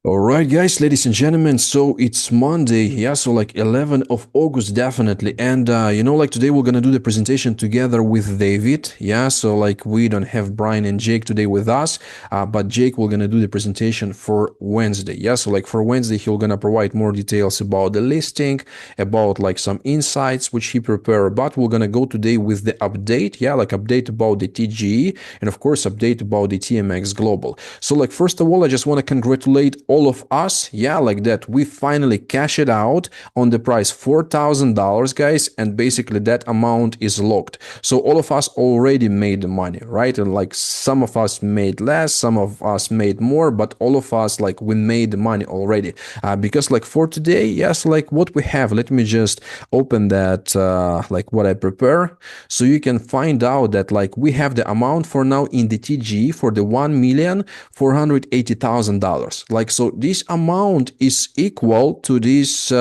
All right, guys, ladies and gentlemen. So it's Monday, yeah. So like 11th of August, definitely. And like today we're gonna do the presentation together with David, yeah. So like we don't have Brian and Jake today with us, but Jake we're gonna do the presentation for Wednesday, yeah. So like for Wednesday, he'll gonna provide more details about the listing, about like some insights which he prepared. But we're gonna go today with the update, yeah, like update about the TGE and of course update about the TMX Global. So like first of all, I just want to congratulate all of us, yeah, like that we finally cash it out on the price $4,000, guys, and basically that amount is locked. So all of us already made the money, right? And like some of us made less, some of us made more, but all of us like we made the money already. Because like for today, yes, like what we have, let me just open that like what I prepare, so you can find out that like we have the amount for now in the TGE for the $1,480,000. Like so this amount is equal to these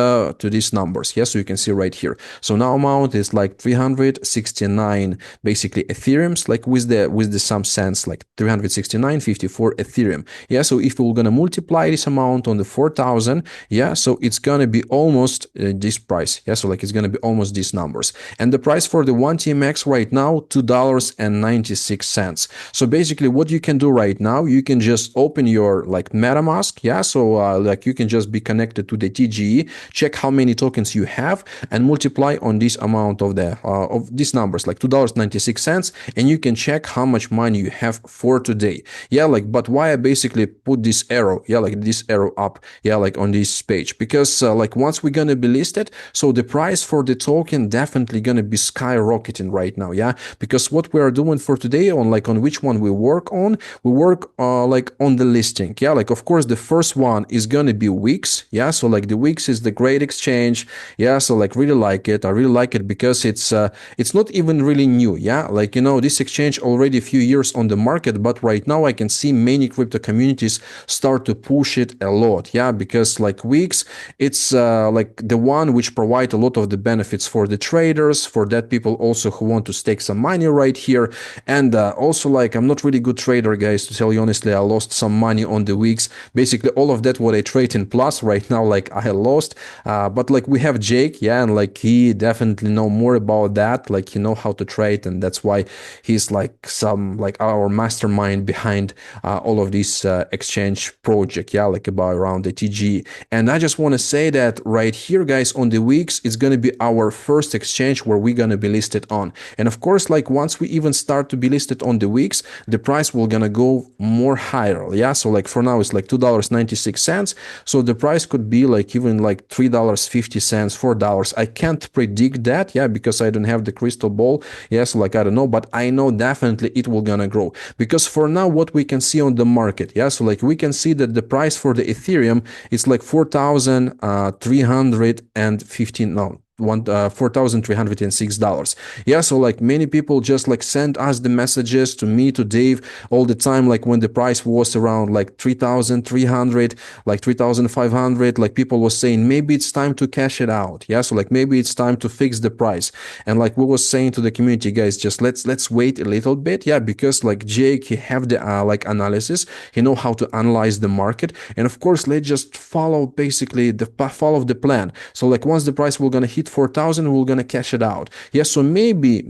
numbers. Yes, so you can see right here. So now amount is like 369 basically Ethereums, like with the some cents, like 369.54 Ethereum. Yeah, so if we're gonna multiply this amount on the 4,000, yeah, so it's gonna be almost this price. Yeah, so like it's gonna be almost these numbers. And the price for the one TMX right now, $2.96. So basically what you can do right now, you can just open your like MetaMask, yeah, so like you can just be connected to the TGE, check how many tokens you have and multiply on this amount of these numbers, like $2.96, and you can check how much money you have for today. Yeah, like, but why I basically put this arrow, yeah, like this arrow up, yeah, like on this page, because like once we're gonna be listed, so the price for the token definitely gonna be skyrocketing right now, yeah, because what we are doing for today on like on which one we work like on the listing, yeah, like of course the first one is gonna be Wix, yeah, so like the Wix is the great exchange, yeah, so like really like it. I really like it because it's not even really new, yeah, like this exchange already a few years on the market, but right now I can see many crypto communities start to push it a lot, yeah, because like Wix, it's like the one which provide a lot of the benefits for the traders, for that people also who want to stake some money right here. And also like I'm not really good trader, guys, to tell you honestly. I lost some money on the Wix, basically all of that what I trade in plus right now, like I lost, but like we have Jake, yeah, and like he definitely know more about that, like he know how to trade, and that's why he's like some like our mastermind behind all of this exchange project, yeah, like about around the TG. And I just want to say that right here, guys, on the Wix, it's going to be our first exchange where we're going to be listed on. And of course, like once we even start to be listed on the Wix, the price will gonna go more higher, yeah. So like for now it's like $2.96, so the price could be like even like $3.50, $4. I can't predict that, yeah, because I don't have the crystal ball, yeah, so like I don't know, but I know definitely it will gonna grow, because for now what we can see on the market, yeah, so like we can see that the price for the Ethereum is like 4,315 now, $4,306. Yeah, so like many people just like send us the messages to me, to Dave, all the time, like when the price was around like 3,300, like 3,500, like people was saying maybe it's time to cash it out. Yeah, so like maybe it's time to fix the price. And like we was saying to the community, guys, just let's wait a little bit, yeah, because like Jake, he have the like analysis, he know how to analyze the market, and of course let's just follow basically the follow the plan. So like once the price will gonna hit 4,000, we're gonna cash it out. Yeah, so maybe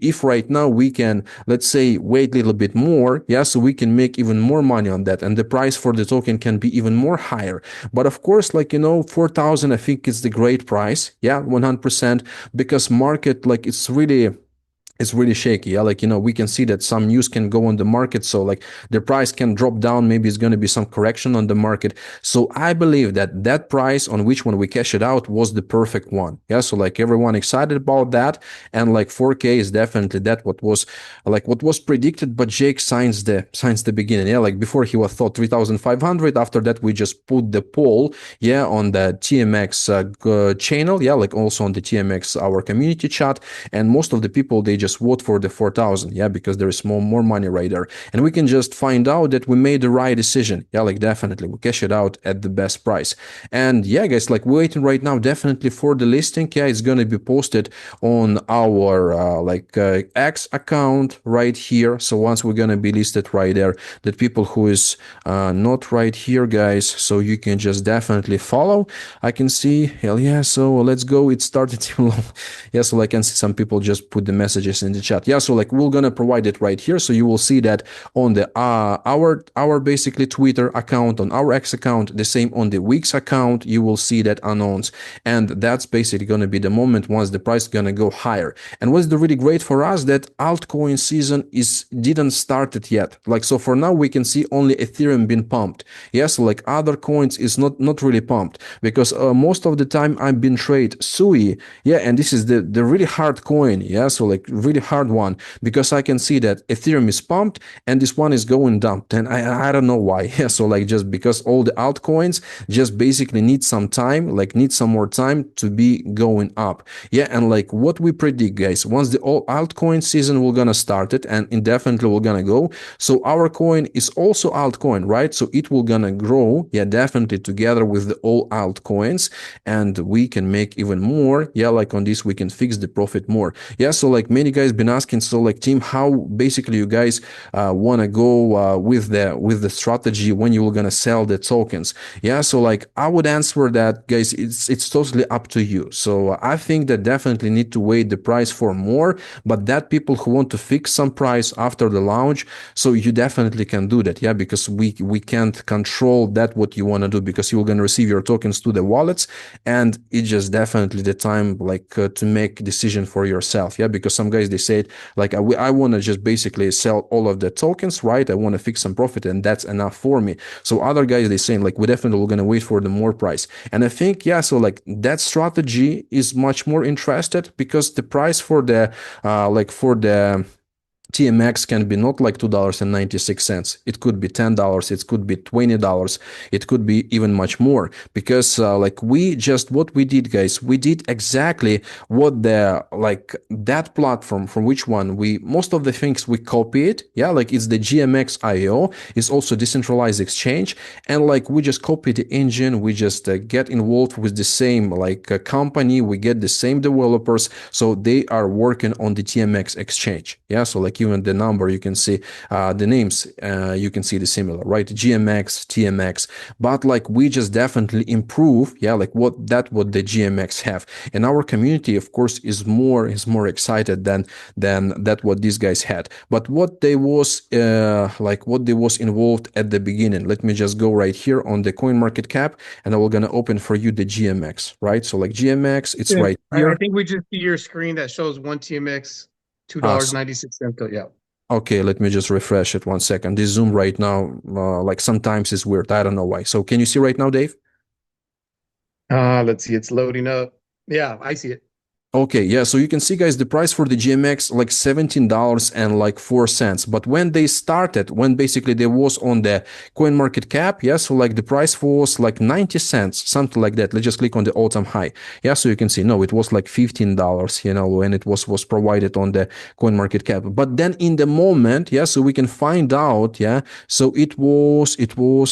if right now we can, let's say, wait a little bit more, yeah, so we can make even more money on that, and the price for the token can be even more higher. But of course, like 4,000, I think is the great price, yeah, 100%, because market, like it's really shaky, yeah, like we can see that some news can go on the market, so like the price can drop down, maybe it's going to be some correction on the market. So I believe that that price on which one we cash it out was the perfect one, yeah, so like everyone excited about that, and like 4K is definitely that what was predicted. But Jake signs the beginning, yeah, like before he was thought 3,500, after that we just put the poll, yeah, on the TMX channel, yeah, like also on the TMX our community chat, and most of the people, they just just vote for the 4,000, yeah, because there is more money right there, and we can just find out that we made the right decision. Yeah, like definitely we cash it out at the best price. And yeah, guys, like waiting right now definitely for the listing. Yeah, it's gonna be posted on our X account right here. So once we're gonna be listed right there, that people who is not right here, guys, so you can just definitely follow. I can see, hell yeah, so let's go. It started too long. Yeah, so I can see some people just put the messages in the chat. Yeah, so like we're gonna provide it right here, so you will see that on the our basically Twitter account, on our X account, the same on the Wix account, you will see that announce, and that's basically gonna be the moment once the price gonna go higher. And what's the really great for us, that altcoin season didn't started yet. Like, so for now we can see only Ethereum being pumped. Yes, like other coins is not really pumped, because most of the time I've been trade Sui. Yeah, and this is the really hard coin. Yeah, so like really hard one, because I can see that Ethereum is pumped and this one is going down, and I don't know why. Yeah, so like just because all the altcoins just basically need some time, like need some more time to be going up. Yeah, and like what we predict, guys, once the all altcoin season will gonna start it, and indefinitely we're gonna go, so our coin is also altcoin, right? So it will gonna grow, yeah, definitely together with the all altcoins, and we can make even more. Yeah, like on this we can fix the profit more. Yeah, so like many guys been asking, so like team, how basically you guys want to go with the strategy when you're gonna sell the tokens? Yeah, so like I would answer that, guys, it's totally up to you. So I think that definitely need to wait the price for more, but that people who want to fix some price after the launch, so you definitely can do that. Yeah, because we can't control that what you want to do, because you're gonna receive your tokens to the wallets, and it's just definitely the time like to make decision for yourself. Yeah, because some guys they say like I want to just basically sell all of the tokens, right? I want to fix some profit and that's enough for me. So other guys they saying like we definitely we're gonna wait for the more price. And I think, yeah, so like that strategy is much more interested, because the price for the for the TMX can be not like $2.96. It could be $10. It could be $20. It could be even much more, because like what we did, guys, we did exactly what the like that platform from which one we most of the things we copied. Yeah, like it's the GMX IO. It's also decentralized exchange, and like we just copy the engine. We just get involved with the same company. We get the same developers, so they are working on the TMX exchange. Yeah, so like even the number you can see the names you can see the similar, right? GMX, TMX, but like we just definitely improve, yeah, like what the GMX have. And our community of course is more excited than that what these guys had. But what they was involved at the beginning, let me just go right here on the coin market cap, and I will gonna open for you the GMX, right? So like GMX, it's right here. I think we just see your screen that shows one TMX, $2.96. Yeah. Okay, let me just refresh it 1 second. This Zoom right now, like sometimes is weird. I don't know why. So can you see right now, Dave? Let's see. It's loading up. Yeah, I see it. Okay, yeah, so you can see, guys, the price for the GMX like $17.04. But when they started, when basically they was on the coin market cap, yeah, so like the price was like 90 cents, something like that. Let's just click on the all-time high. Yeah, so you can see, no, it was like $15, you know, when it was provided on the coin market cap. But then in the moment, yeah, so we can find out, yeah, so it was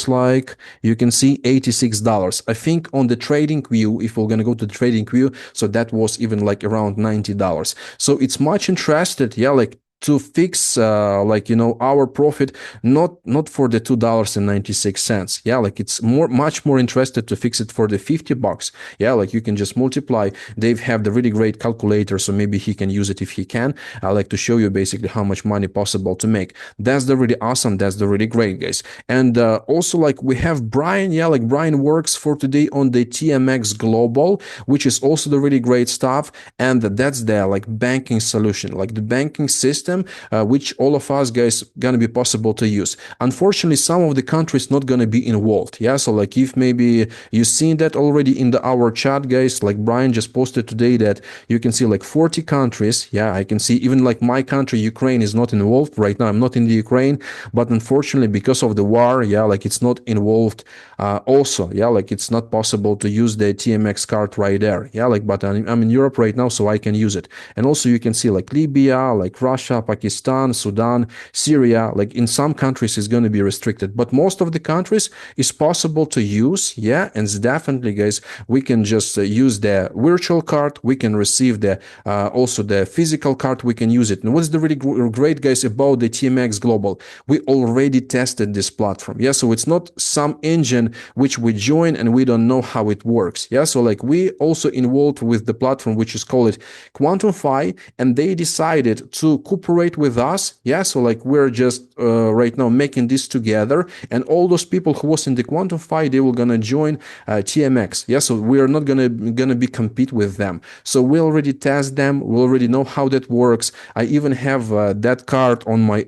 like, you can see $86. I think on the trading view, if we're gonna go to the trading view, so that was even like around $90. So it's much interested, yeah, like to fix our profit, not for the $2.96. Yeah, like it's much more interested to fix it for the $50. Yeah, like you can just multiply. They have the really great calculator, so maybe he can use it if he can. I like to show you basically how much money possible to make. That's the really awesome, that's the really great, guys. And also like we have Brian. Yeah, like Brian works for today on the TMX Global, which is also the really great stuff. And that's the like banking solution, like the banking system system, which all of us guys gonna be possible to use. Unfortunately, some of the countries not gonna be involved. Yeah, so like if maybe you seen that already in our chat, guys, like Brian just posted today that you can see like 40 countries. Yeah, I can see even like my country, Ukraine, is not involved right now. I'm not in the Ukraine, but unfortunately because of the war, yeah, like it's not involved. Also, yeah, like it's not possible to use the TMX card right there. Yeah, like but I'm in Europe right now, so I can use it. And also you can see like Libya, like Russia, Pakistan, Sudan, Syria, like in some countries is going to be restricted, but most of the countries is possible to use. Yeah, and definitely guys, we can just use the virtual card, we can receive the also the physical card, we can use it. And what's the really great guys about the TMX Global? We already tested this platform. Yeah, so it's not some engine which we join and we don't know how it works. Yeah, so like we also involved with the platform which is called QuantumFi, and they decided to cooperate with us. Yeah, so like we're just right now making this together, and all those people who was in the QuantumFi, they were gonna join TMX. Yeah, so we are not gonna be compete with them. So we already test them. We already know how that works. I even have that card on my.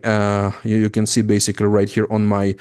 You can see basically right here on my.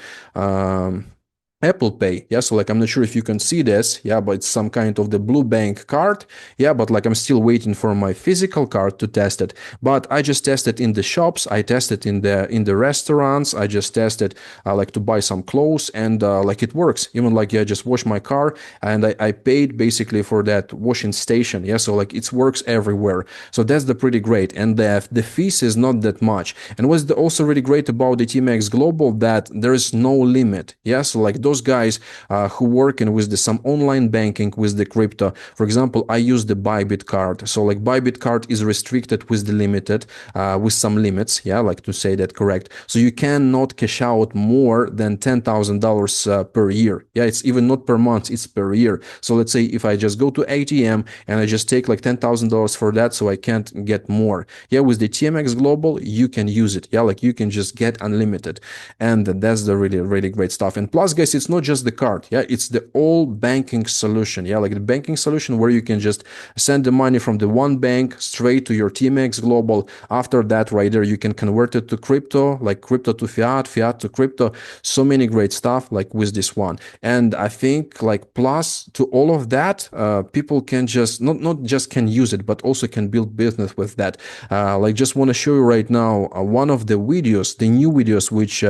Apple Pay. Yeah, so like I'm not sure if you can see this. Yeah, but it's some kind of the blue bank card. Yeah, but like I'm still waiting for my physical card to test it. But I just tested in the shops. I tested in the restaurants. I just tested like to buy some clothes, and like it works. Even like I just wash my car, and I paid basically for that washing station. Yeah, so like it works everywhere. So that's the pretty great, and the fees is not that much. And what's also really great about the TMX Global, that there is no limit. Yeah, so like those guys who working with some online banking with the crypto. For example, I use the Bybit card. So like Bybit card is restricted with the limited, with some limits. Yeah, like to say that correct. So you cannot cash out more than $10,000 per year. Yeah, it's even not per month, it's per year. So let's say if I just go to ATM and I just take like $10,000 for that, so I can't get more. Yeah, with the TMX Global, you can use it. Yeah, like you can just get unlimited. And that's the really, really great stuff. And plus, guys, it's not just the card. Yeah, it's the all banking solution. Yeah, like the banking solution where you can just send the money from the one bank straight to your TMX Global. After that, right there, you can convert it to crypto, like crypto to fiat, fiat to crypto. So many great stuff like with this one. And I think like plus to all of that, people can just not just can use it, but also can build business with that. Like just want to show you right now one of the videos, the new videos which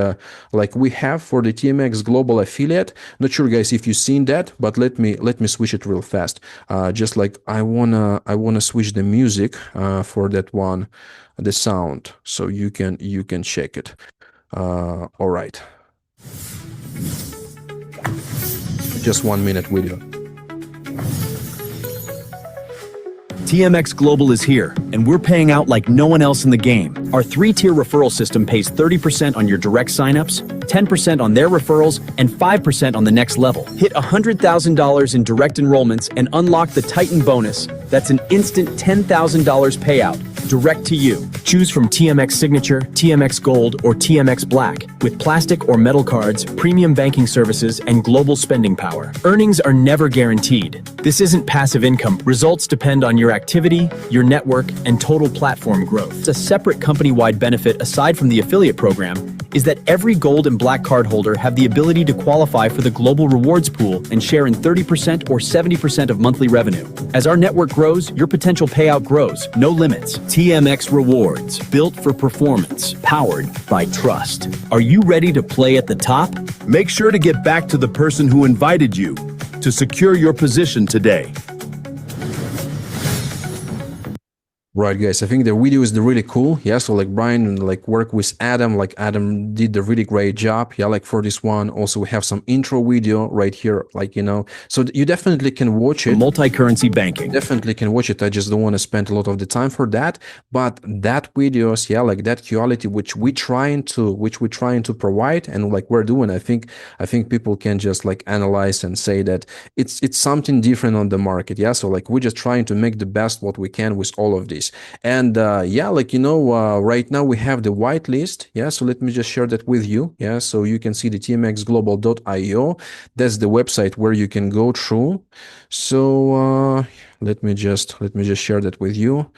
like we have for the TMX Global affiliate. Not sure guys if you've seen that, but let me switch it real fast. Just like I wanna switch the music for that one, the sound, so you can check it. All right, just 1 minute video. TMX Global is here, and we're paying out like no one else in the game. Our 3-tier referral system pays 30% on your direct signups, 10% on their referrals, and 5% on the next level. Hit $100,000 in direct enrollments and unlock the Titan bonus. That's an instant $10,000 payout, direct to you. Choose from TMX Signature, TMX Gold, or TMX Black, with plastic or metal cards, premium banking services, and global spending power. Earnings are never guaranteed. This isn't passive income. Results depend on your activity, your network, and total platform growth. A separate company-wide benefit aside from the affiliate program is that every gold and black card holder have the ability to qualify for the global rewards pool and share in 30% or 70% of monthly revenue. As our network grows, your potential payout grows. No limits. TMX Rewards, built for performance, powered by trust. Are you ready to play at the top? Make sure to get back to the person who invited you to secure your position today. Right, guys, I think the video is really cool. Yeah, so like Brian like work with Adam, like Adam did a really great job. Yeah, like for this one, also we have some intro video right here, like, you know, so you definitely can watch it. Multi-currency banking. Definitely can watch it. I just don't want to spend a lot of the time for that. But that videos, yeah, like that quality which we're trying to provide and like we're doing, I think people can just like analyze and say that it's something different on the market. Yeah, so like we're just trying to make the best what we can with all of this. And yeah, like, you know, right now we have the whitelist. Yeah, so let me just share that with you. Yeah, so you can see the tmxglobal.io. That's the website where you can go through. So let me just share that with you.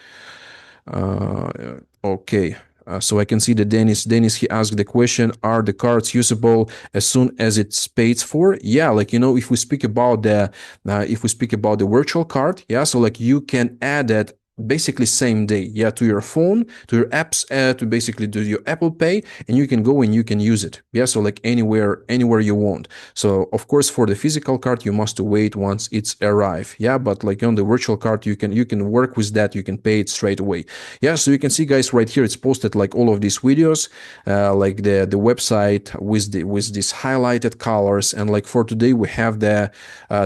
Okay. So I can see that Dennis, he asked the question, are the cards usable as soon as it's paid for? Yeah, like, if we speak about the virtual card, yeah, so like you can add that basically same day, yeah, to your phone, to your apps, to basically do your Apple Pay, and you can go and you can use it, yeah, so like anywhere you want. So of course for the physical card you must wait once it's arrived, yeah, but like on the virtual card you can work with that, you can pay it straight away. Yeah, so you can see guys right here it's posted like all of these videos, like the website with these highlighted colors, and like for today we have the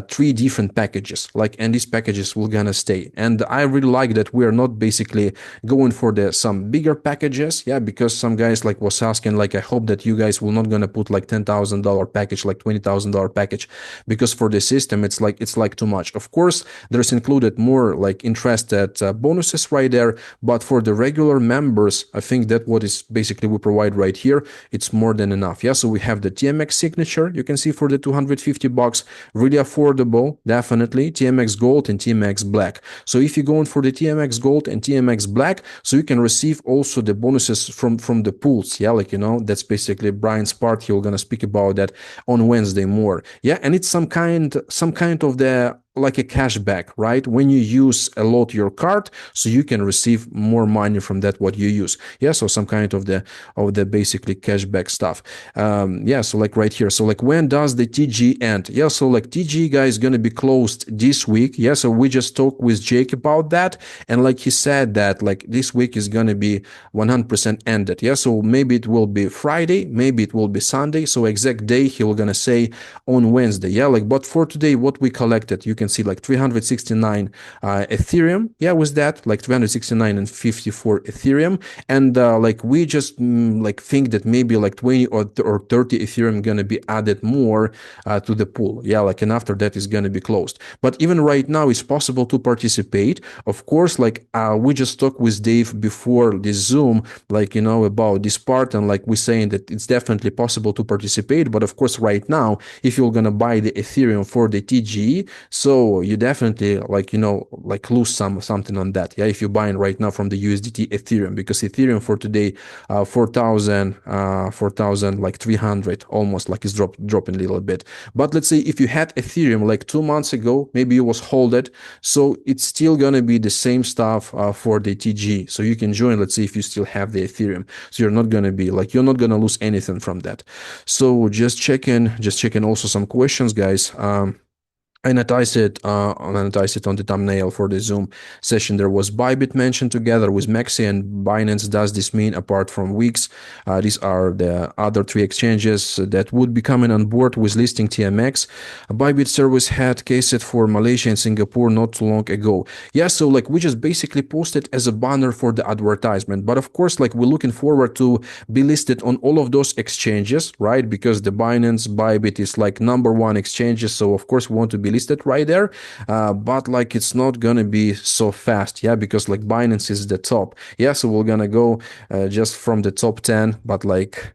3 different packages, like, and these packages will gonna stay. And I really like that we are not basically going for some bigger packages, yeah, because some guys like was asking, like, I hope that you guys will not gonna put like $10,000 package, like $20,000 package, because for the system it's like too much. Of course there's included more like interested bonuses right there, but for the regular members I think that what is basically we provide right here, it's more than enough. Yeah, so we have the TMX signature, you can see for the $250, really affordable, definitely. TMX Gold and TMX Black. So if you're going for the TMX Gold and TMX Black, so you can receive also the bonuses from the pools. Yeah, like, that's basically Brian's part. He's gonna speak about that on Wednesday more. Yeah, and it's some kind of the like a cashback, right? When you use a lot your card, so you can receive more money from that what you use. Yeah, so some kind of the basically cashback stuff. Yeah, so like right here, so like when does the TGE end? Yeah, so like TGE guys gonna be closed this week. Yeah, so we just talked with Jake about that, and like he said that like this week is gonna be 100% ended. Yeah, so maybe it will be Friday, maybe it will be Sunday, so exact day he will gonna say on Wednesday. Yeah, like, but for today what we collected, you can see like 369 Ethereum, yeah, with that, like 369 and 54 Ethereum, and like we just like think that maybe like 20 or 30 Ethereum gonna be added more to the pool. Yeah, like, and after that is gonna be closed. But even right now it's possible to participate. Of course, like we just talked with Dave before this Zoom, like, about this part, and like we're saying that it's definitely possible to participate. But of course right now, if you're gonna buy the Ethereum for the TGE, so you definitely like, like lose something on that. Yeah, if you're buying right now from the USDT Ethereum, because Ethereum for today 4,000 like 300 almost, like is dropping a little bit. But let's say if you had Ethereum like 2 months ago, maybe you was holded, so it's still gonna be the same stuff for the TG. So you can join, let's say if you still have the Ethereum, so you're not gonna be like, you're not gonna lose anything from that. So just checking also some questions, guys. I noticed it on the thumbnail for the Zoom session. There was Bybit mentioned together with Maxi and Binance. Does this mean apart from Wix? These are the other 3 exchanges that would be coming on board with listing TMX. Bybit service had cases for Malaysia and Singapore not too long ago. Yeah, so like we just basically posted as a banner for the advertisement. But of course, like we're looking forward to be listed on all of those exchanges, right? Because the Binance, Bybit is like #1 exchanges. So of course we want to be listed right there, but like it's not gonna be so fast, yeah, because like Binance is the top, yeah, so we're gonna go just from the top 10, but like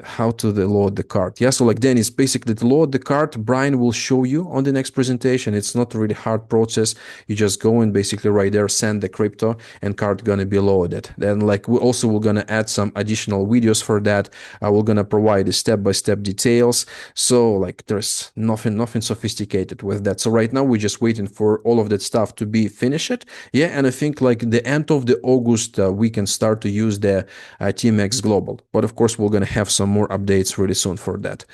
how to load the card. Yeah, so like Dennis, basically to load the card, Brian will show you on the next presentation. It's not a really hard process. You just go and basically right there send the crypto and card gonna be loaded. Then like we're gonna add some additional videos for that. We're gonna provide the step-by-step details. So like there's nothing sophisticated with that. So right now we're just waiting for all of that stuff to be finished. Yeah, and I think like the end of the August we can start to use the TMX Global. But of course we're gonna have some more updates really soon for that.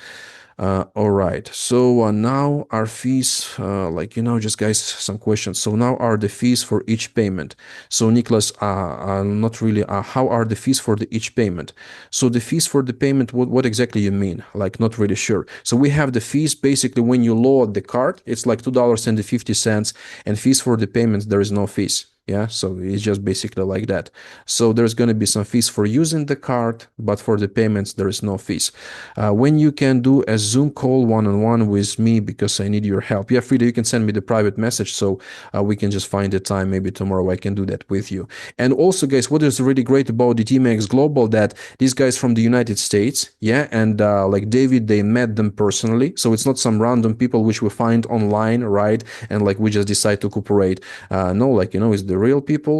All right, so now our fees, like, just guys, some questions. So now are the fees for each payment. So Nicholas, not really, how are the fees for each payment? So the fees for the payment, what exactly you mean? Like, not really sure. So we have the fees, basically when you load the card, it's like $2.50, and fees for the payments, there is no fees. Yeah, so it's just basically like that. So there's going to be some fees for using the card, but for the payments there is no fees. When you can do a Zoom call one-on-one with me, because I need your help. Yeah, Frida, you can send me the private message, so we can just find the time. Maybe tomorrow I can do that with you. And also, guys, what is really great about the TMX Global, that these guys from the United States, yeah, and like David, they met them personally. So it's not some random people which we find online, right? And like we just decide to cooperate. No, like, it's the real people,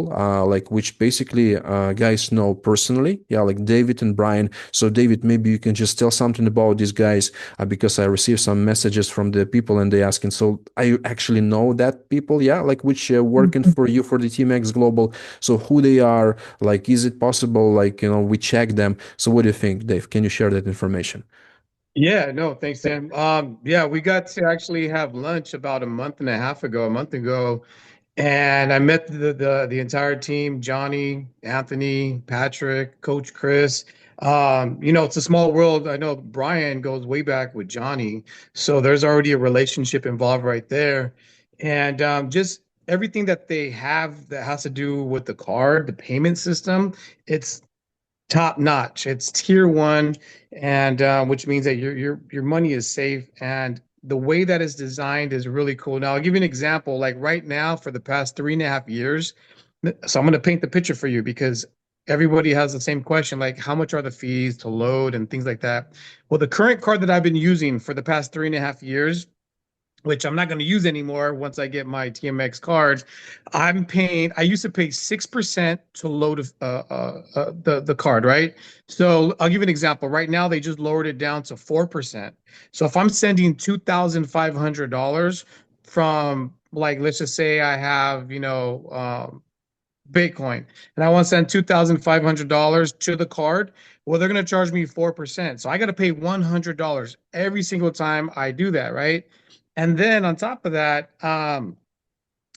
like which basically guys know personally. Yeah, like David and Brian. So David, maybe you can just tell something about these guys, because I received some messages from the people and they asking, so I actually know that people, yeah, like which working for you for the TMX Global. So who they are, like, is it possible, like, we check them? So what do you think, Dave? Can you share that information? Yeah, no, thanks, Tim. Yeah, we got to actually have lunch about a month and a half ago, a month ago, and I met the entire team, Johnny, Anthony, Patrick, Coach Chris. It's a small world. I know Brian goes way back with Johnny, so there's already a relationship involved right there. And just everything that they have that has to do with the card, the payment system, it's top notch. It's tier one, and which means that your money is safe. And the way that it's designed is really cool. Now, I'll give you an example. Like right now, for the past 3.5 years, so I'm going to paint the picture for you because everybody has the same question, like how much are the fees to load and things like that. Well, the current card that I've been using for the past 3.5 years, which I'm not going to use anymore once I get my TMX card. I used to pay 6% to load the card, right? So I'll give you an example. Right now, they just lowered it down to 4%. So if I'm sending $2,500 from, like, let's just say I have, Bitcoin, and I want to send $2,500 to the card, well, they're going to charge me 4%. So I got to pay $100 every single time I do that, right? And then on top of that,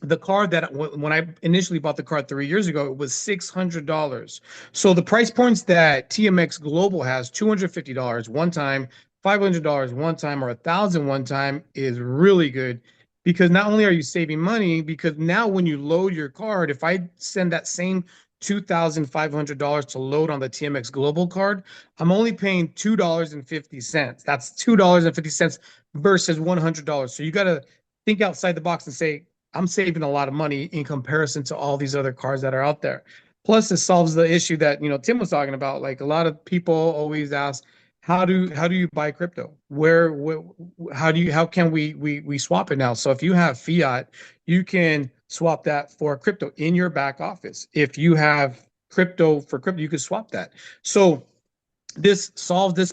the card that when I initially bought the card 3 years ago, it was $600. So the price points that TMX Global has, $250 one time, $500 one time, or $1,000 one time, is really good because not only are you saving money, because now when you load your card, if I send that same $2,500 to load on the TMX Global card, I'm only paying $2.50. That's $2.50 versus $100. So you got to think outside the box and say, I'm saving a lot of money in comparison to all these other cards that are out there. Plus, it solves the issue that Tim was talking about. Like a lot of people always ask, how do you buy crypto? How can we swap it now? So if you have fiat, you can swap that for crypto in your back office. If you have crypto for crypto, you can swap that. So this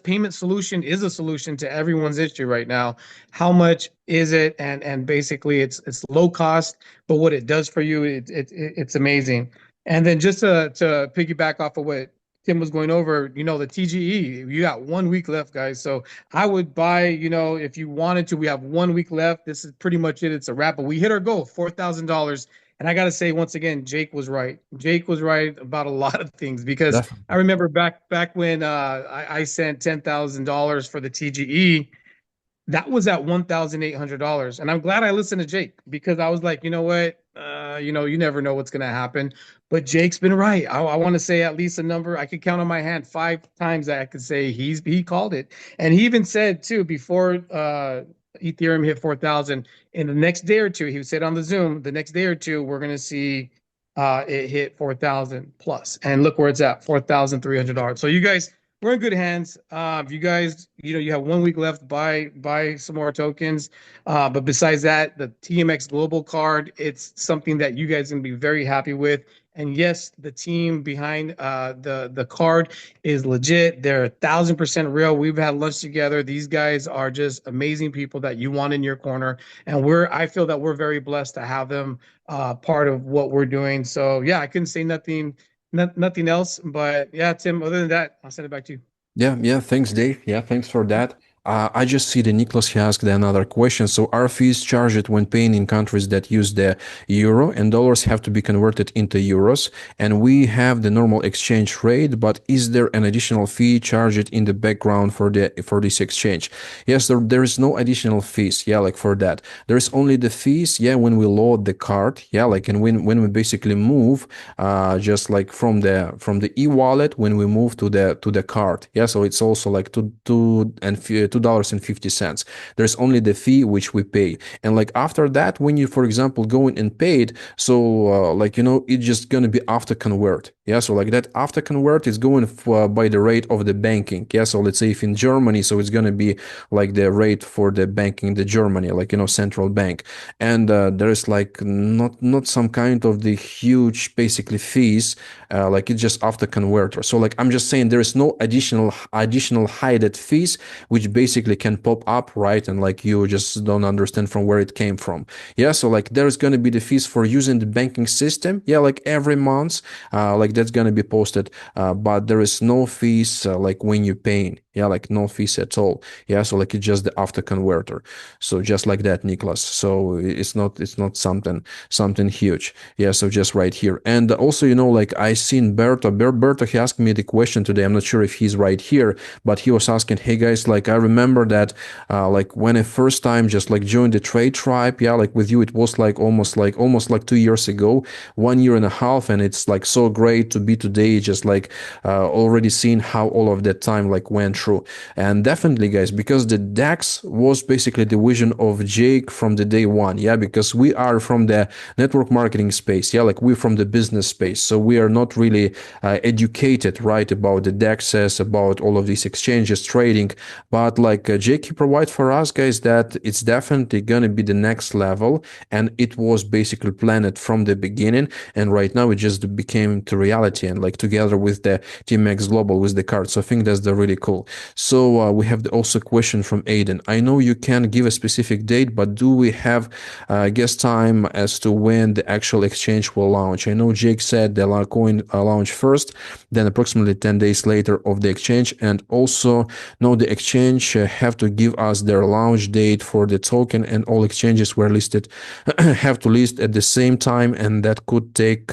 payment solution is a solution to everyone's issue right now. How much is it? And basically it's low cost, but what it does for you, it's amazing. And then just to piggyback off of what Tim was going over, the TGE, you got 1 week left, guys. So I would buy, if you wanted to, we have 1 week left. This is pretty much it. It's a wrap, but we hit our goal, $4,000. And I got to say, once again, Jake was right. Jake was right about a lot of things because Definitely. I remember back when I sent $10,000 for the TGE, that was at $1,800. And I'm glad I listened to Jake because I was like, you know what? You never know what's going to happen. But Jake's been right. I want to say at least a number. I could count on my hand 5 times that I could say he called it. And he even said, too, before Ethereum hit 4,000, in the next day or two, he said on the Zoom, the next day or two, we're going to see it hit 4,000 plus. And look where it's at, $4,300. So you guys, we're in good hands. If you guys, you have 1 week left, buy some more tokens. But besides that, the TMX Global card, it's something that you guys are gonna be very happy with. And yes, the team behind the card is legit. They're 1,000% real. We've had lunch together. These guys are just amazing people that you want in your corner. And I feel that we're very blessed to have them part of what we're doing. So yeah, I couldn't say nothing else. But yeah, Tim, other than that, I'll send it back to you. Yeah, thanks, Dave. Yeah, thanks for that. I just see that Nicholas he asked another question. So are fees charged when paying in countries that use the euro, and dollars have to be converted into euros? And we have the normal exchange rate, but is there an additional fee charged in the background for this exchange? Yes, there is no additional fees. Yeah, like for that. There is only the fees, yeah, when we load the card. Yeah, like, and when we basically move just like from the e-wallet when we move to the card. Yeah, so it's also like $2.50. There's only the fee which we pay, and like after that, when you, for example, go in and pay it, so it's just gonna be after convert. Yeah, so like that after convert is going by the rate of the banking. Yeah, so let's say if in Germany, so it's gonna be like the rate for the banking, the Germany, like central bank, and there is like not some kind of the huge basically fees, like it's just after converter. So like I'm just saying there is no additional hidden fees which basically can pop up, right? And like you just don't understand from where it came from. Yeah, so like there's gonna be the fees for using the banking system. Yeah, like every month, like that's gonna be posted, but there is no fees like when you're paying. Yeah, like no fees at all. Yeah, so like it's just the after converter. So just like that, Nicholas. So it's not something huge. Yeah, so just right here. And also, like I seen Berto, he asked me the question today. I'm not sure if he's right here, but he was asking, hey guys, like I remember that like when I first time just like joined the trade tribe, yeah, like with you, it was like almost like 2 years ago, 1 year and a half, and it's like so great to be today, just like already seeing how all of that time like went through. And definitely, guys, because the DEX was basically the vision of Jake from the day one, yeah, because we are from the network marketing space, yeah, like we're from the business space, so we are not really educated, right, about the DEXs, about all of these exchanges, trading, but like Jake, he provide for us, guys, that it's definitely gonna be the next level, and it was basically planned from the beginning, and right now it just became to reality, and like together with the TMX Global with the card. So I think that's the really cool. So we have also question from Aiden. I know you can't give a specific date, but do we have guess time as to when the actual exchange will launch? I know Jake said the coin launch first, then approximately 10 days later of the exchange, and also no, the exchange have to give us their launch date for the token, and all exchanges were listed have to list at the same time, and that could take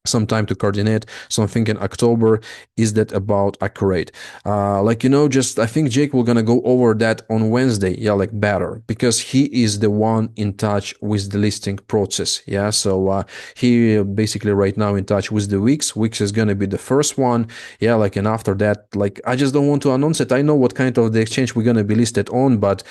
some time to coordinate. So I'm thinking October. Is that about accurate? Like, just I think Jake will gonna go over that on Wednesday. Yeah, like better, because he is the one in touch with the listing process. Yeah, so he basically right now in touch with the Wix. Wix is gonna be the first one. Yeah, like, and after that, like I just don't want to announce it. I know what kind of the exchange we're gonna be listed on, but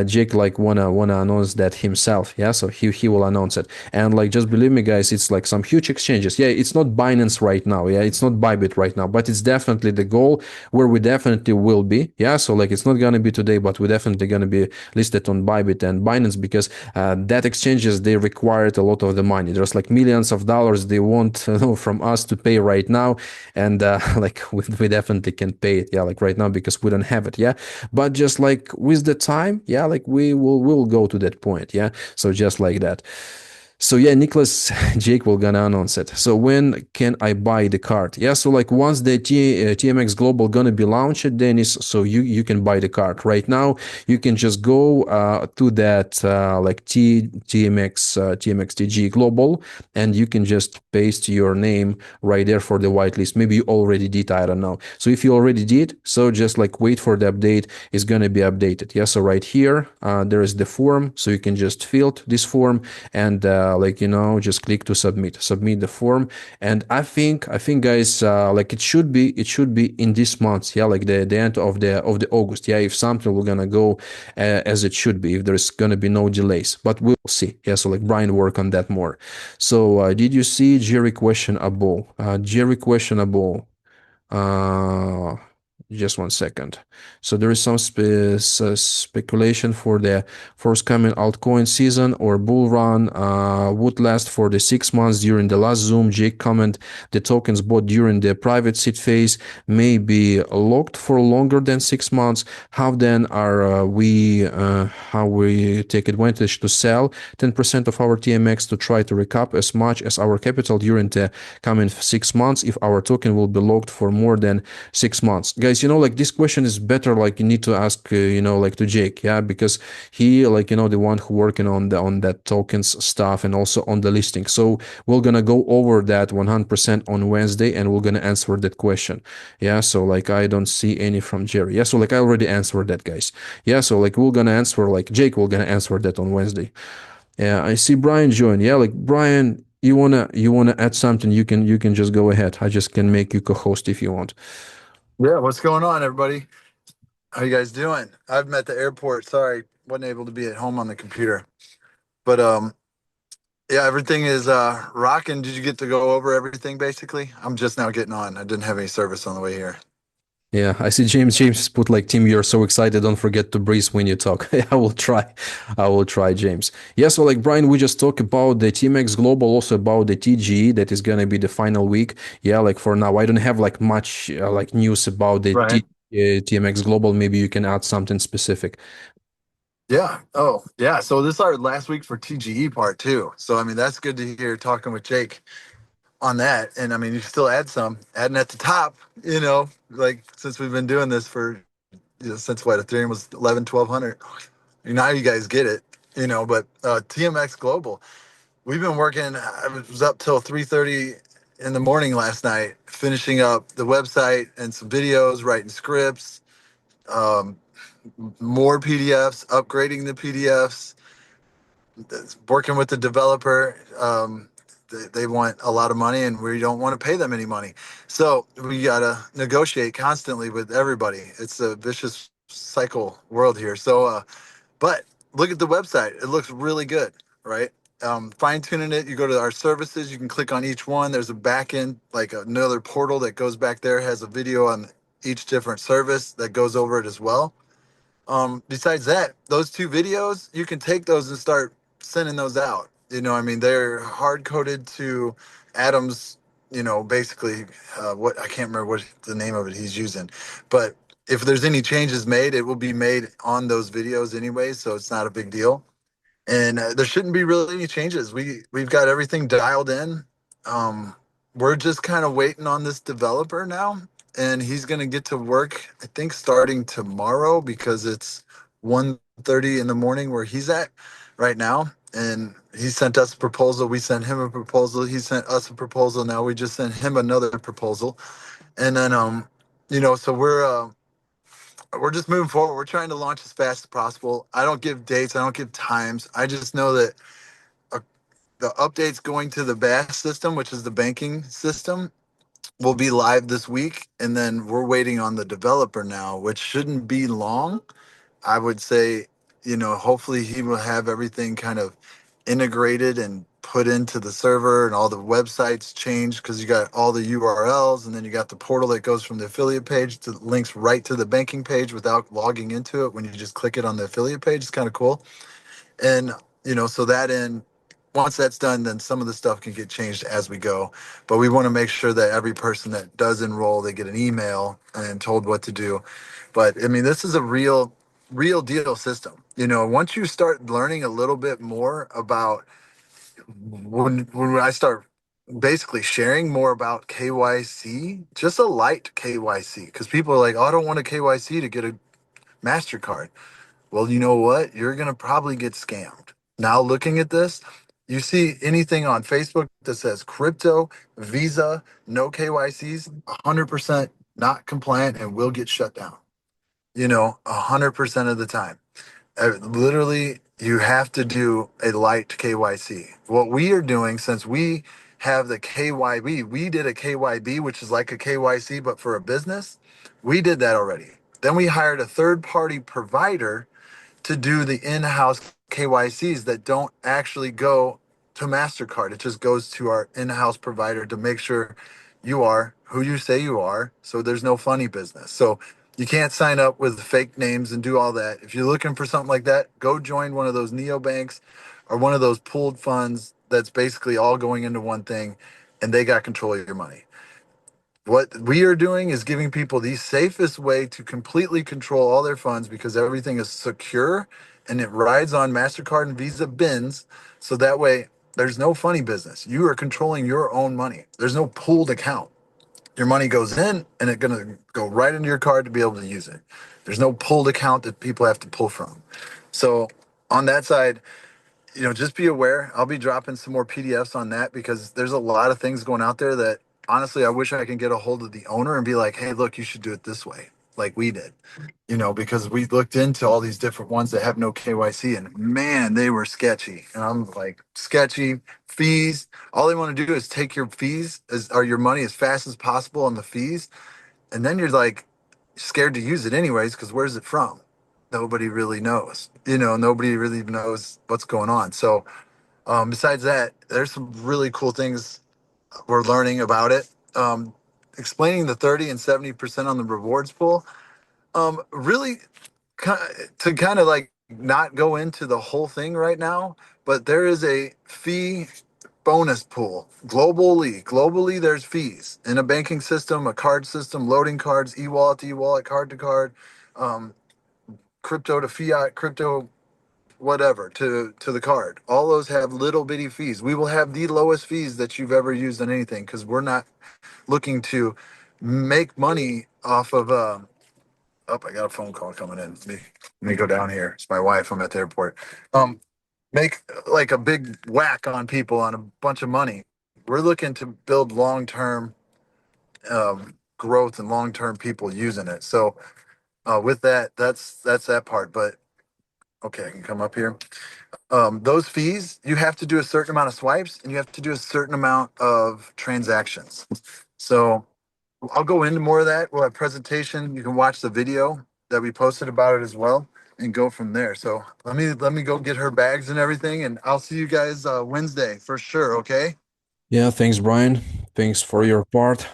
Jake like wanna announce that himself. Yeah, so he will announce it. And like just believe me, guys, it's like some huge exchanges. Yeah, it's not Binance right now. Yeah, it's not Bybit right now, but it's definitely the goal where we definitely will be. Yeah, so like it's not gonna be today, but we're definitely gonna be listed on Bybit and Binance, because that exchanges, they required a lot of the money. There's like millions of dollars they want from us to pay right now, and like we definitely can pay it. Yeah, like right now, because we don't have it. Yeah, but just like with the time, yeah, like we'll go to that point. Yeah, so just like that. So yeah, Nicholas, Jake will gonna announce it. So when can I buy the card? Yeah, so like once the TMX Global gonna be launched, Dennis, so you can buy the card. Right now, you can just go to that like TMX TGE Global, and you can just paste your name right there for the whitelist. Maybe you already did, I don't know. So if you already did, so just like wait for the update. It's gonna be updated. Yeah, so right here there is the form, so you can just fill this form, and like just click to submit the form. And I think guys, like it should be in this month. Yeah, like the end of the August. Yeah, if something will gonna go as it should be, if there's gonna be no delays, but we'll see. Yeah, so like Brian work on that more. So did you see Jerry questionable? uh just 1 second. So there is some speculation for the forthcoming altcoin season or bull run would last for the 6 months. During the last Zoom, Jake comment the tokens bought during the private seed phase may be locked for longer than 6 months. How then are how we take advantage to sell 10% of our TMX to try to recoup as much as our capital during the coming 6 months if our token will be locked for more than 6 months? Guys, like this question is better, like you need to ask like to Jake. Yeah, because he like the one who working on that tokens stuff and also on the listing. So we're gonna go over that 100% on Wednesday, and we're gonna answer that question. Yeah, so like I don't see any from Jerry. Yeah, so like I already answered that, guys. Yeah, so like we're gonna answer, like Jake will gonna answer that on Wednesday. Yeah, I see Brian join. Yeah, like Brian, you wanna add something, you can just go ahead. I just can make you co-host if you want. Yeah, what's going on, everybody? How you guys doing? I've met the airport. Sorry, wasn't able to be at home on the computer. But Yeah, everything is rocking. Did you get to go over everything basically? I'm just now getting on. I didn't have any service on the way here. Yeah, I see James. James put like, Tim, you're so excited. Don't forget to breathe when you talk. I will try. I will try, James. Yeah, so like Brian, we just talked about the TMX Global, also about the TGE that is gonna be the final week. Yeah, like for now, I don't have like much like news about the Right. TMX Global. Maybe you can add something specific. Yeah. Oh, yeah. So this is our last week for TGE part two. So I mean that's good to hear talking with Jake on that. And I mean you still add some, adding at the top, like since we've been doing this for since what Ethereum was 11, 1200. Now you guys get it, but TMX Global. We've been working. I was up till 3:30 in the morning last night, finishing up the website and some videos, writing scripts, um, more PDFs, upgrading the PDFs, working with the developer. They want a lot of money, and we don't want to pay them any money. So we gotta negotiate constantly with everybody. It's a vicious cycle world here. So but look at the website. It looks really good, right? Fine tuning it. You go to our services. You can click on each one. There's a back end, like another portal that goes back there, has a video on each different service that goes over it as well. Besides that, those two videos, you can take those and start sending those out. I mean, they're hard coded to Adam's, basically what I can't remember what the name of it he's using, but if there's any changes made, it will be made on those videos anyway, so it's not a big deal. And there shouldn't be really any changes. We've got everything dialed in. Um, we're just kind of waiting on this developer now, and he's going to get to work. I think starting tomorrow because it's 1:30 in the morning where he's at right now. And he sent us a proposal. We sent him a proposal. He sent us a proposal. Now we just sent him another proposal. And then so we're just moving forward. We're trying to launch as fast as possible. I don't give dates. I don't give times. I just know that uh, the updates going to the BAS system, which is the banking system, will be live this week. And then we're waiting on the developer now, which shouldn't be long. I would say, hopefully he will have everything kind of integrated and put into the server and all the websites changed because you got all the URLs and then you got the portal that goes from the affiliate page to links right to the banking page without logging into it when you just click it on the affiliate page. It's kind of cool. And, so that in once that's done, then some of the stuff can get changed as we go. But we want to make sure that every person that does enroll, they get an email and told what to do. But I mean, this is a real deal system. Once you start learning a little bit more about when I start basically sharing more about KYC, just a light KYC, because people are like, oh, I don't want a KYC to get a MasterCard. Well, you know what? You're going to probably get scammed. Now, looking at this, you see anything on Facebook that says crypto, Visa, no KYCs, 100% not compliant and will get shut down. 100% of the time. Literally, you have to do a light KYC. What we are doing, since we have the KYB, we did a KYB, which is like a KYC, but for a business. We did that already. Then we hired a third party provider to do the in-house KYCs that don't actually go to MasterCard. It just goes to our in-house provider to make sure you are who you say you are. So there's no funny business. So you can't sign up with fake names and do all that. If you're looking for something like that, go join one of those neobanks or one of those pooled funds that's basically all going into one thing and they got control of your money. What we are doing is giving people the safest way to completely control all their funds because everything is secure and it rides on MasterCard and Visa bins. So that way, there's no funny business. You are controlling your own money. There's no pooled account. Your money goes in and it's going to go right into your card to be able to use it. There's no pooled account that people have to pull from. So on that side, just be aware. I'll be dropping some more PDFs on that because there's a lot of things going out there that honestly, I wish I can get a hold of the owner and be like, hey, look, you should do it this way, like we did, because we looked into all these different ones that have no KYC and man, they were sketchy. And I'm like, sketchy fees. All they want to do is take your fees or your money as fast as possible on the fees. And then you're like scared to use it anyways, because where's it from? Nobody really knows. Nobody really knows what's going on. So Besides that, there's some really cool things we're learning about it. Explaining the 30 and 70% on the rewards pool. Really, to kind of like not go into the whole thing right now, but there is a fee bonus pool globally. Globally, there's fees in a banking system, a card system, loading cards, e-wallet to e-wallet, card to card, um, crypto to fiat, crypto whatever to the card. All those have little bitty fees. We will have the lowest fees that you've ever used on anything because we're not looking to make money off of. Oh, I got a phone call coming in. Let me go down here. It's my wife. I'm at the airport. Make like a big whack on people on a bunch of money. We're looking to build long-term growth and long-term people using it. So with that, that's that part. But okay, I can come up here. Those fees, you have to do a certain amount of swipes and you have to do a certain amount of transactions. So I'll go into more of that. We'll have presentation. You can watch the video that we posted about it as well and go from there. So let me go get her bags and everything, and I'll see you guys Wednesday for sure. Okay. Yeah, thanks, Brian. Thanks for your part.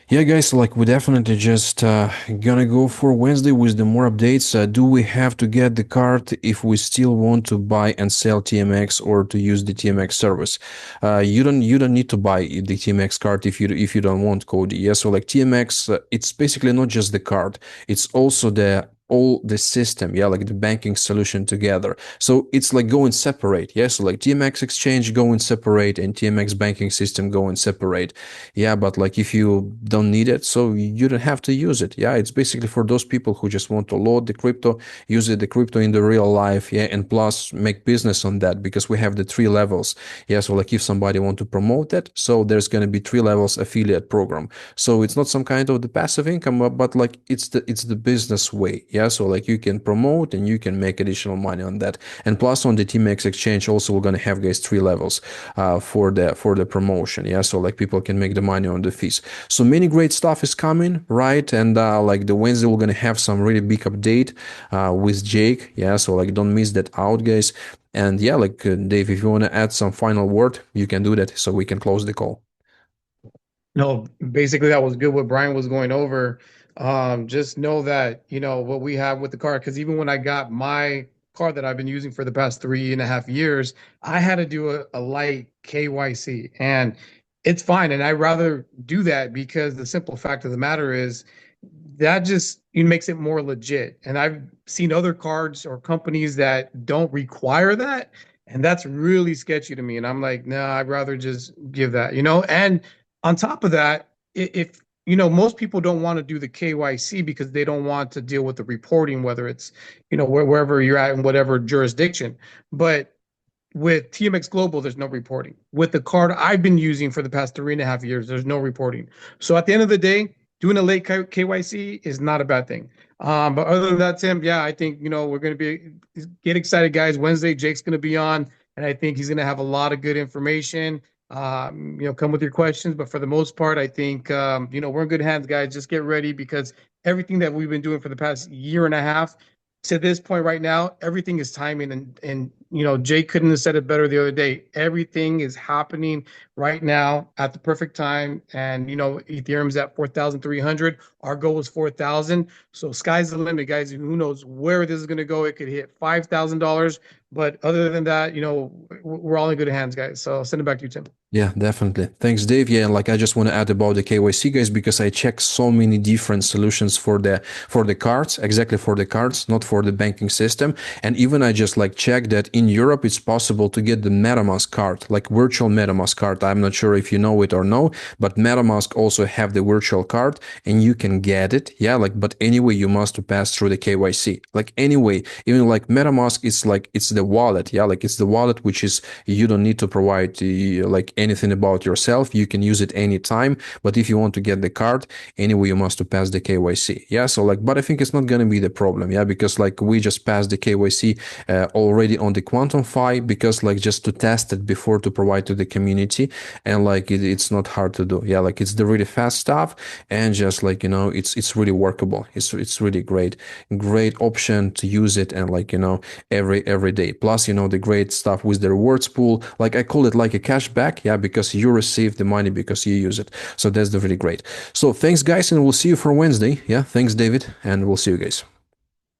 Yeah, guys, like we definitely just gonna go for Wednesday with the more updates. Do we have to get the card if we still want to buy and sell TMX or to use the TMX service? You don't need to buy the TMX card if you don't want, Cody. Yeah, so like TMX, it's basically not just the card; it's also all the system, yeah, like the banking solution together. So it's like going separate, yeah. So like TMX exchange going separate and TMX banking system going separate, yeah. But like if you don't need it, so you don't have to use it, yeah. It's basically for those people who just want to load the crypto, use the crypto in the real life, yeah, and plus make business on that because we have the 3 levels, yeah. So like if somebody want to promote it, so there's going to be 3 levels affiliate program. So it's not some kind of the passive income, but like it's the business way, yeah. So like you can promote and you can make additional money on that. And plus on the TMX exchange also we're gonna have, guys, 3 levels for the promotion, yeah. So like people can make the money on the fees. So many great stuff is coming, right? And like the Wednesday we're gonna have some really big update with Jake, yeah. So like don't miss that out, guys. And yeah, like Dave, if you want to add some final word, you can do that so we can close the call. No, basically that was good what Brian was going over. Just know that, what we have with the car, because even when I got my car that I've been using for the past 3.5 years, I had to do a light KYC and it's fine. And I'd rather do that because the simple fact of the matter is that just makes it more legit. And I've seen other cards or companies that don't require that. And that's really sketchy to me. And I'm like, no, I'd rather just give that, and on top of that, if most people don't want to do the KYC because they don't want to deal with the reporting, whether it's wherever you're at in whatever jurisdiction. But with TMX Global, there's no reporting. With the card I've been using for the past 3.5 years, there's no reporting. So at the end of the day, doing a late KYC is not a bad thing. But other than that, Tim, yeah, I think we're going to get excited, guys. Wednesday, Jake's going to be on, and I think he's going to have a lot of good information. Come with your questions, but for the most part, I think we're in good hands, guys. Just get ready because everything that we've been doing for the past year and a half to this point right now, everything is timing, and Jake couldn't have said it better the other day. Everything is happening right now at the perfect time, and Ethereum's at 4,300. Our goal is 4,000. So sky's the limit, guys. Who knows where this is going to go? It could hit $5,000. But other than that, we're all in good hands, guys. So I'll send it back to you, Tim. Yeah, definitely. Thanks, Dave. Yeah, and like I just want to add about the KYC, guys, because I checked so many different solutions for the cards, exactly for the cards, not for the banking system. And even I just like checked that in Europe it's possible to get the MetaMask card, like virtual MetaMask card. I'm not sure if you know it or no, but MetaMask also have the virtual card and you can get it. Yeah, like but anyway, you must pass through the KYC. Like anyway, even like MetaMask is like it's the wallet. Yeah, like it's the wallet which is you don't need to provide like anything about yourself. You can use it anytime, but if you want to get the card anyway, you must to pass the KYC. Yeah, so like but I think it's not going to be the problem, yeah, because like we just passed the KYC already on the QuantumFi because like just to test it before to provide to the community, and like it's not hard to do. Yeah, like it's the really fast stuff, and just like it's really workable. It's really great option to use it, and like, every day. Plus, the great stuff with the rewards pool, like I call it like a cashback, yeah, because you receive the money because you use it. So that's the really great. So thanks guys, and we'll see you for Wednesday. Yeah, thanks David, and we'll see you guys.